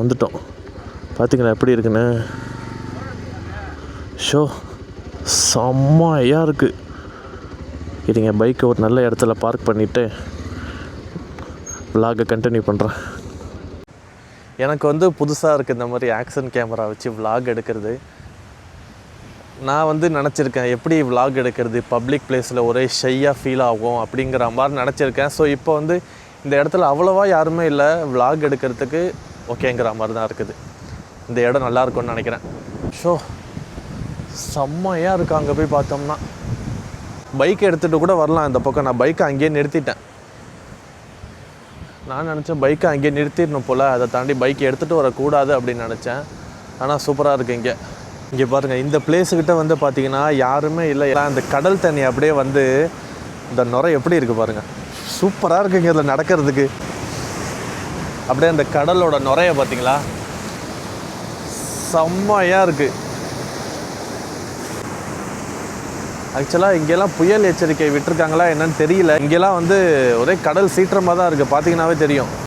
வந்துட்டோம். பார்த்திங்களா எப்படி இருக்குன்னு. ஷோ செம்மையாக இருக்குது. இருங்க, பைக்கை ஒரு நல்ல இடத்துல பார்க் பண்ணிவிட்டு விலாகை கண்டினியூ பண்ணுறேன். எனக்கு வந்து புதுசாக இருக்குது இந்த மாதிரி ஆக்ஷன் கேமரா வச்சு விலாக் எடுக்கிறது. நான் வந்து நினச்சிருக்கேன் எப்படி விலாக் எடுக்கிறது, பப்ளிக் பிளேஸில் ஒரே ஷையாக ஃபீல் ஆகும் அப்படிங்கிற மாதிரி நினச்சிருக்கேன். ஸோ இப்போ வந்து இந்த இடத்துல அவ்வளோவா யாருமே இல்லை, விலாக் எடுக்கிறதுக்கு ஓகேங்கிற மாதிரி தான் இருக்குது. இந்த இடம் நல்லாயிருக்கும்னு நினைக்கிறேன். ஷோ செம்மையாக இருக்குது. அங்கே போய் பார்த்தோம்னா பைக்கை எடுத்துகிட்டு கூட வரலாம் இந்த பக்கம். நான் பைக்கை அங்கேயே நிறுத்திட்டேன். நான் நினச்சேன் பைக்கை அங்கேயே நிறுத்திடணும் போல், அதை தாண்டி பைக்கை எடுத்துகிட்டு வரக்கூடாது அப்படின்னு நினச்சேன். ஆனால் சூப்பராக இருக்குது. இங்கே பாருங்கள், இந்த பிளேஸுக்கிட்ட வந்து பார்த்திங்கன்னா யாருமே இல்லை. அந்த கடல் தண்ணி அப்படியே வந்து இந்த நுரை எப்படி இருக்குது பாருங்கள், சூப்பராக இருக்குங்க இதில் நடக்கிறதுக்கு. அப்படியே அந்த கடலோட நுரையை பார்த்திங்களா, செம்மையாக இருக்குது. ஆக்சுவலாக இங்கெல்லாம் புயல் எச்சரிக்கை விட்டுருக்காங்களா என்னன்னு தெரியல. இங்கெல்லாம் வந்து ஒரே கடல் சீற்றமாக தான் இருக்குது, பார்த்திங்கனாவே தெரியும்.